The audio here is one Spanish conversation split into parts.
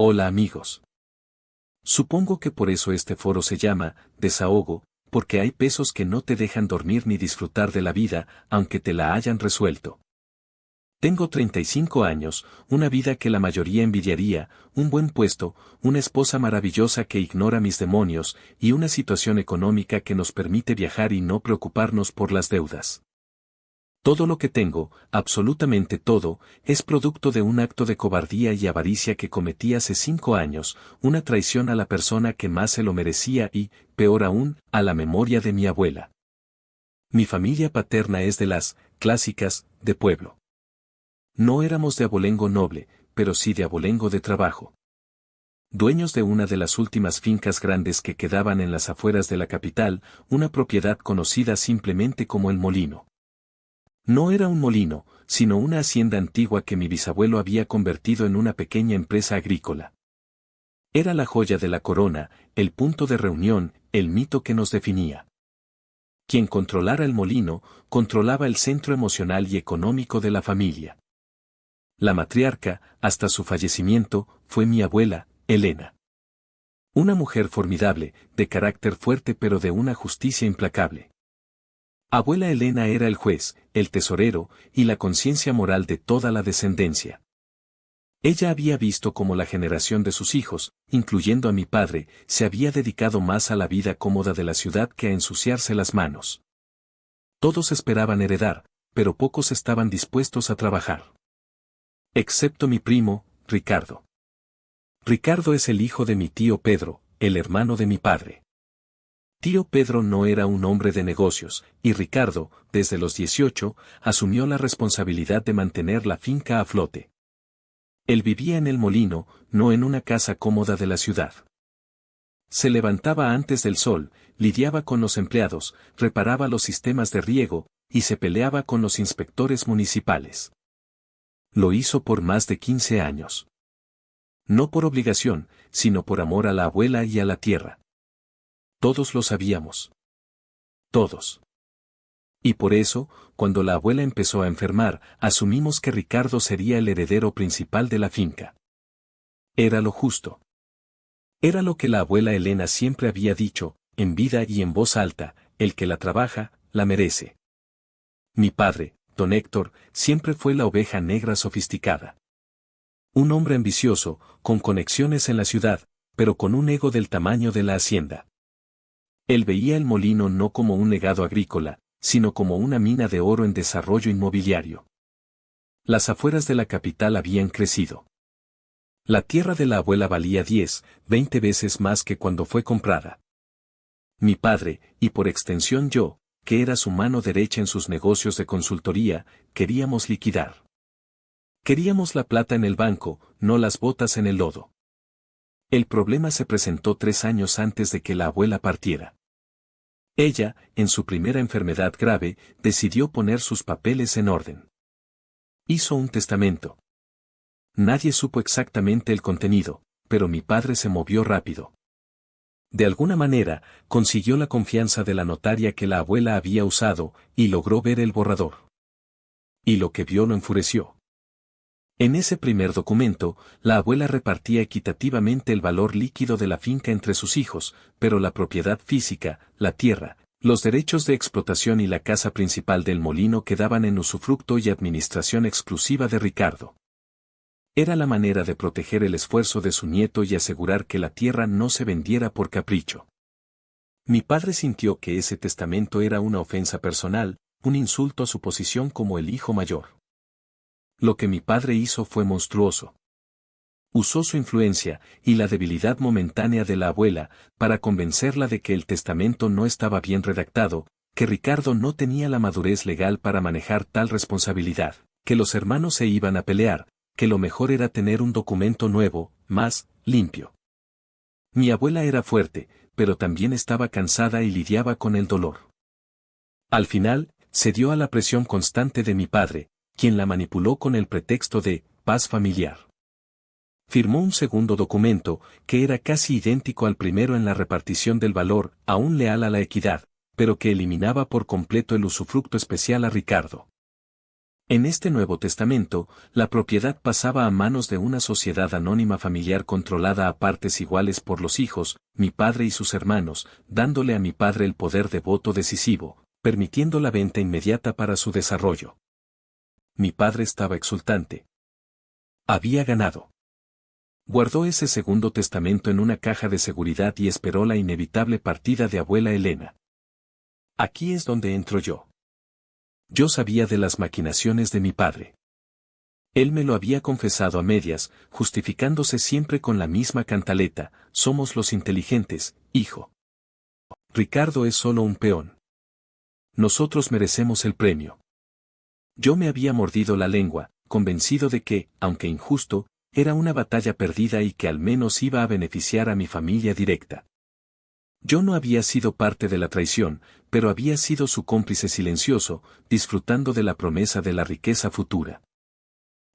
Hola amigos. Supongo que por eso este foro se llama Desahogo, porque hay pesos que no te dejan dormir ni disfrutar de la vida, aunque te la hayan resuelto. Tengo 35 años, una vida que la mayoría envidiaría, un buen puesto, una esposa maravillosa que ignora mis demonios, y una situación económica que nos permite viajar y no preocuparnos por las deudas. Todo lo que tengo, absolutamente todo, es producto de un acto de cobardía y avaricia que cometí hace 5 años, una traición a la persona que más se lo merecía y, peor aún, a la memoria de mi abuela. Mi familia paterna es de las clásicas de pueblo. No éramos de abolengo noble, pero sí de abolengo de trabajo. Dueños de una de las últimas fincas grandes que quedaban en las afueras de la capital, una propiedad conocida simplemente como el molino. No era un molino, sino una hacienda antigua que mi bisabuelo había convertido en una pequeña empresa agrícola. Era la joya de la corona, el punto de reunión, el mito que nos definía. Quien controlara el molino, controlaba el centro emocional y económico de la familia. La matriarca, hasta su fallecimiento, fue mi abuela, Elena. Una mujer formidable, de carácter fuerte pero de una justicia implacable. Abuela Elena era el juez, el tesorero, y la conciencia moral de toda la descendencia. Ella había visto cómo la generación de sus hijos, incluyendo a mi padre, se había dedicado más a la vida cómoda de la ciudad que a ensuciarse las manos. Todos esperaban heredar, pero pocos estaban dispuestos a trabajar. Excepto mi primo, Ricardo. Ricardo es el hijo de mi tío Pedro, el hermano de mi padre. Tío Pedro no era un hombre de negocios, y Ricardo, desde los 18, asumió la responsabilidad de mantener la finca a flote. Él vivía en el molino, no en una casa cómoda de la ciudad. Se levantaba antes del sol, lidiaba con los empleados, reparaba los sistemas de riego, y se peleaba con los inspectores municipales. Lo hizo por más de 15 años. No por obligación, sino por amor a la abuela y a la tierra. Todos lo sabíamos. Todos. Y por eso, cuando la abuela empezó a enfermar, asumimos que Ricardo sería el heredero principal de la finca. Era lo justo. Era lo que la abuela Elena siempre había dicho, en vida y en voz alta, el que la trabaja, la merece. Mi padre, don Héctor, siempre fue la oveja negra sofisticada. Un hombre ambicioso, con conexiones en la ciudad, pero con un ego del tamaño de la hacienda. Él veía el molino no como un legado agrícola, sino como una mina de oro en desarrollo inmobiliario. Las afueras de la capital habían crecido. La tierra de la abuela valía 10, 20 veces más que cuando fue comprada. Mi padre, y por extensión yo, que era su mano derecha en sus negocios de consultoría, queríamos liquidar. Queríamos la plata en el banco, no las botas en el lodo. El problema se presentó 3 años antes de que la abuela partiera. Ella, en su primera enfermedad grave, decidió poner sus papeles en orden. Hizo un testamento. Nadie supo exactamente el contenido, pero mi padre se movió rápido. De alguna manera, consiguió la confianza de la notaria que la abuela había usado, y logró ver el borrador. Y lo que vio lo enfureció. En ese primer documento, la abuela repartía equitativamente el valor líquido de la finca entre sus hijos, pero la propiedad física, la tierra, los derechos de explotación y la casa principal del molino quedaban en usufructo y administración exclusiva de Ricardo. Era la manera de proteger el esfuerzo de su nieto y asegurar que la tierra no se vendiera por capricho. Mi padre sintió que ese testamento era una ofensa personal, un insulto a su posición como el hijo mayor. Lo que mi padre hizo fue monstruoso. Usó su influencia, y la debilidad momentánea de la abuela, para convencerla de que el testamento no estaba bien redactado, que Ricardo no tenía la madurez legal para manejar tal responsabilidad, que los hermanos se iban a pelear, que lo mejor era tener un documento nuevo, más limpio. Mi abuela era fuerte, pero también estaba cansada y lidiaba con el dolor. Al final, cedió a la presión constante de mi padre, quien la manipuló con el pretexto de paz familiar. Firmó un segundo documento, que era casi idéntico al primero en la repartición del valor, aún leal a la equidad, pero que eliminaba por completo el usufructo especial a Ricardo. En este Nuevo Testamento, la propiedad pasaba a manos de una sociedad anónima familiar controlada a partes iguales por los hijos, mi padre y sus hermanos, dándole a mi padre el poder de voto decisivo, permitiendo la venta inmediata para su desarrollo. Mi padre estaba exultante. Había ganado. Guardó ese Segundo Testamento en una caja de seguridad y esperó la inevitable partida de abuela Elena. Aquí es donde entro yo. Yo sabía de las maquinaciones de mi padre. Él me lo había confesado a medias, justificándose siempre con la misma cantaleta: somos los inteligentes, hijo. Ricardo es solo un peón. Nosotros merecemos el premio. Yo me había mordido la lengua, convencido de que, aunque injusto, era una batalla perdida y que al menos iba a beneficiar a mi familia directa. Yo no había sido parte de la traición, pero había sido su cómplice silencioso, disfrutando de la promesa de la riqueza futura.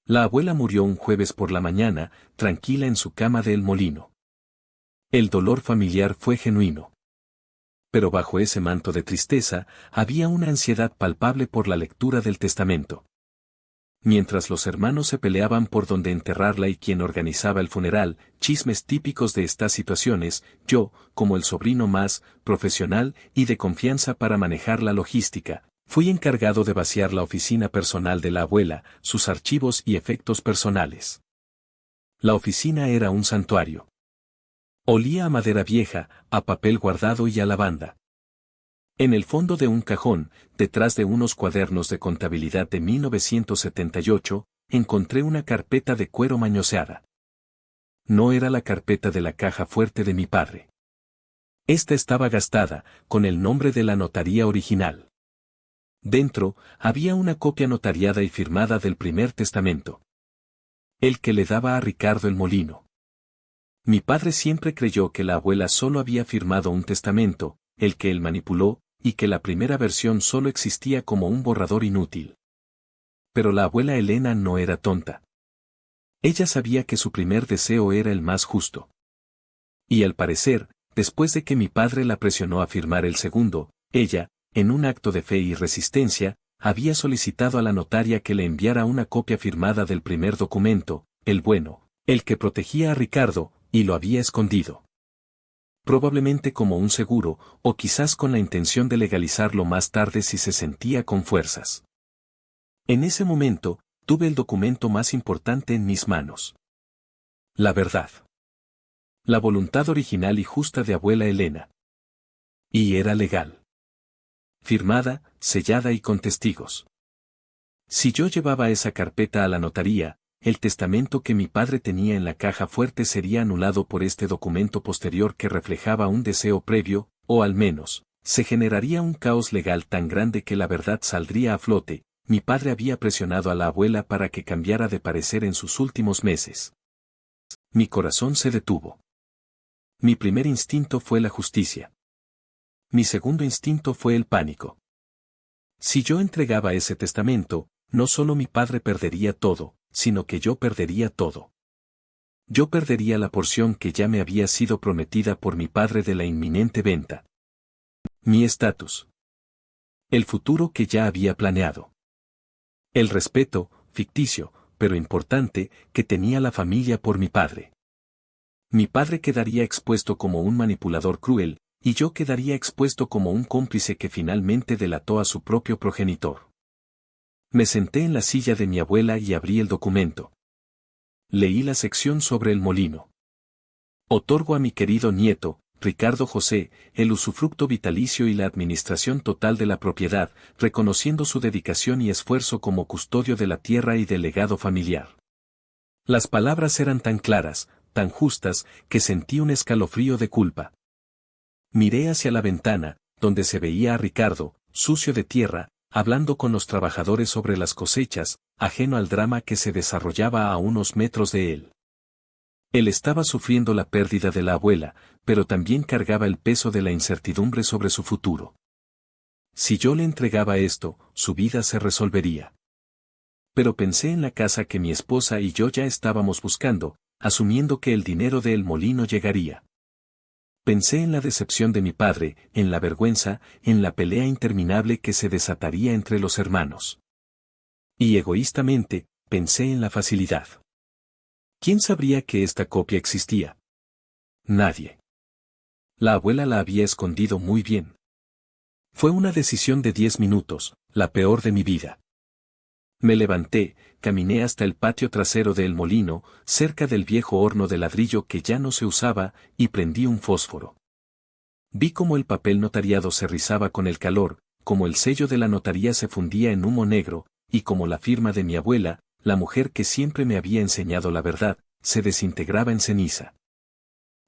La abuela murió un jueves por la mañana, tranquila en su cama de El Molino. El dolor familiar fue genuino. Pero bajo ese manto de tristeza, había una ansiedad palpable por la lectura del testamento. Mientras los hermanos se peleaban por dónde enterrarla y quién organizaba el funeral, chismes típicos de estas situaciones, yo, como el sobrino más profesional y de confianza para manejar la logística, fui encargado de vaciar la oficina personal de la abuela, sus archivos y efectos personales. La oficina era un santuario. Olía a madera vieja, a papel guardado y a lavanda. En el fondo de un cajón, detrás de unos cuadernos de contabilidad de 1978, encontré una carpeta de cuero mañoseada. No era la carpeta de la caja fuerte de mi padre. Esta estaba gastada, con el nombre de la notaría original. Dentro, había una copia notariada y firmada del primer testamento. El que le daba a Ricardo el Molino. Mi padre siempre creyó que la abuela solo había firmado un testamento, el que él manipuló, y que la primera versión solo existía como un borrador inútil. Pero la abuela Elena no era tonta. Ella sabía que su primer deseo era el más justo. Y al parecer, después de que mi padre la presionó a firmar el segundo, ella, en un acto de fe y resistencia, había solicitado a la notaria que le enviara una copia firmada del primer documento, el bueno, el que protegía a Ricardo, y lo había escondido. Probablemente como un seguro, o quizás con la intención de legalizarlo más tarde si se sentía con fuerzas. En ese momento, tuve el documento más importante en mis manos. La verdad. La voluntad original y justa de abuela Elena. Y era legal. Firmada, sellada y con testigos. Si yo llevaba esa carpeta a la notaría, el testamento que mi padre tenía en la caja fuerte sería anulado por este documento posterior que reflejaba un deseo previo, o al menos, se generaría un caos legal tan grande que la verdad saldría a flote. Mi padre había presionado a la abuela para que cambiara de parecer en sus últimos meses. Mi corazón se detuvo. Mi primer instinto fue la justicia. Mi segundo instinto fue el pánico. Si yo entregaba ese testamento, no solo mi padre perdería todo, sino que yo perdería todo. Yo perdería la porción que ya me había sido prometida por mi padre de la inminente venta. Mi estatus. El futuro que ya había planeado. El respeto, ficticio, pero importante, que tenía la familia por mi padre. Mi padre quedaría expuesto como un manipulador cruel, y yo quedaría expuesto como un cómplice que finalmente delató a su propio progenitor. Me senté en la silla de mi abuela y abrí el documento. Leí la sección sobre el molino. Otorgo a mi querido nieto, Ricardo José, el usufructo vitalicio y la administración total de la propiedad, reconociendo su dedicación y esfuerzo como custodio de la tierra y del legado familiar. Las palabras eran tan claras, tan justas, que sentí un escalofrío de culpa. Miré hacia la ventana, donde se veía a Ricardo, sucio de tierra, hablando con los trabajadores sobre las cosechas, ajeno al drama que se desarrollaba a unos metros de él. Él estaba sufriendo la pérdida de la abuela, pero también cargaba el peso de la incertidumbre sobre su futuro. Si yo le entregaba esto, su vida se resolvería. Pero pensé en la casa que mi esposa y yo ya estábamos buscando, asumiendo que el dinero del molino llegaría. Pensé en la decepción de mi padre, en la vergüenza, en la pelea interminable que se desataría entre los hermanos. Y egoístamente, pensé en la facilidad. ¿Quién sabría que esta copia existía? Nadie. La abuela la había escondido muy bien. Fue una decisión de 10 minutos, la peor de mi vida. Me levanté, caminé hasta el patio trasero del molino, cerca del viejo horno de ladrillo que ya no se usaba, y prendí un fósforo. Vi cómo el papel notariado se rizaba con el calor, cómo el sello de la notaría se fundía en humo negro, y cómo la firma de mi abuela, la mujer que siempre me había enseñado la verdad, se desintegraba en ceniza.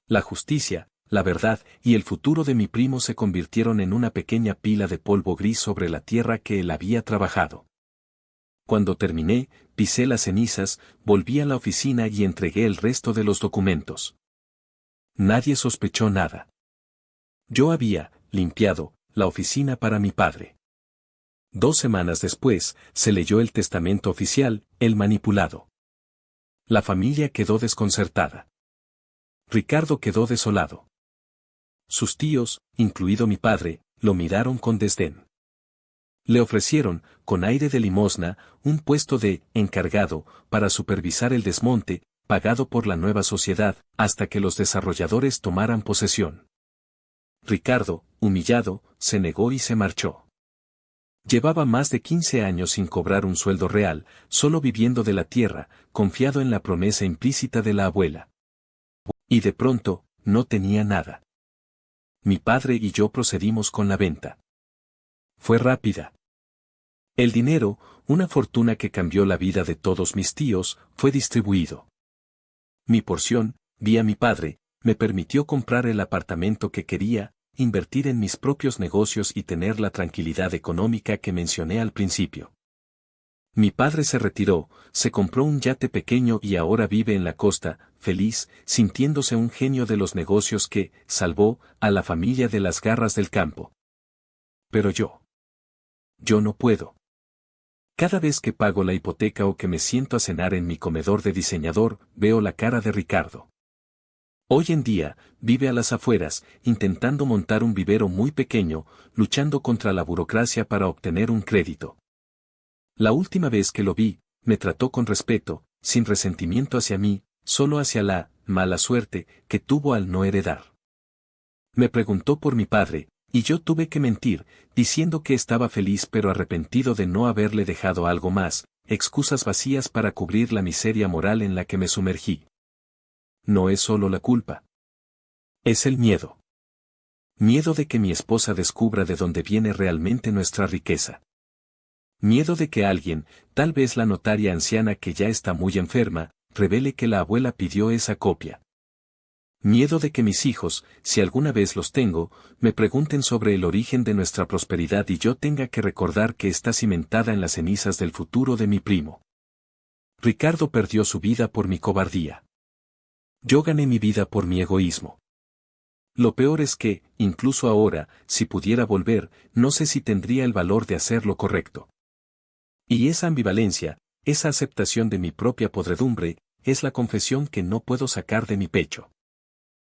La justicia, la verdad y el futuro de mi primo se convirtieron en una pequeña pila de polvo gris sobre la tierra que él había trabajado. Cuando terminé, pisé las cenizas, volví a la oficina y entregué el resto de los documentos. Nadie sospechó nada. Yo había limpiado la oficina para mi padre. 2 semanas después, se leyó el testamento oficial, el manipulado. La familia quedó desconcertada. Ricardo quedó desolado. Sus tíos, incluido mi padre, lo miraron con desdén. Le ofrecieron, con aire de limosna, un puesto de encargado para supervisar el desmonte, pagado por la nueva sociedad, hasta que los desarrolladores tomaran posesión. Ricardo, humillado, se negó y se marchó. Llevaba más de 15 años sin cobrar un sueldo real, solo viviendo de la tierra, confiado en la promesa implícita de la abuela. Y de pronto, no tenía nada. Mi padre y yo procedimos con la venta. Fue rápida. El dinero, una fortuna que cambió la vida de todos mis tíos, fue distribuido. Mi porción, vi a mi padre, me permitió comprar el apartamento que quería, invertir en mis propios negocios y tener la tranquilidad económica que mencioné al principio. Mi padre se retiró, se compró un yate pequeño y ahora vive en la costa, feliz, sintiéndose un genio de los negocios que salvó a la familia de las garras del campo. Pero yo no puedo. Cada vez que pago la hipoteca o que me siento a cenar en mi comedor de diseñador, veo la cara de Ricardo. Hoy en día, vive a las afueras, intentando montar un vivero muy pequeño, luchando contra la burocracia para obtener un crédito. La última vez que lo vi, me trató con respeto, sin resentimiento hacia mí, solo hacia la mala suerte que tuvo al no heredar. Me preguntó por mi padre, y yo tuve que mentir, diciendo que estaba feliz pero arrepentido de no haberle dejado algo más, excusas vacías para cubrir la miseria moral en la que me sumergí. No es solo la culpa. Es el miedo. Miedo de que mi esposa descubra de dónde viene realmente nuestra riqueza. Miedo de que alguien, tal vez la notaria anciana que ya está muy enferma, revele que la abuela pidió esa copia. Miedo de que mis hijos, si alguna vez los tengo, me pregunten sobre el origen de nuestra prosperidad y yo tenga que recordar que está cimentada en las cenizas del futuro de mi primo. Ricardo perdió su vida por mi cobardía. Yo gané mi vida por mi egoísmo. Lo peor es que, incluso ahora, si pudiera volver, no sé si tendría el valor de hacer lo correcto. Y esa ambivalencia, esa aceptación de mi propia podredumbre, es la confesión que no puedo sacar de mi pecho.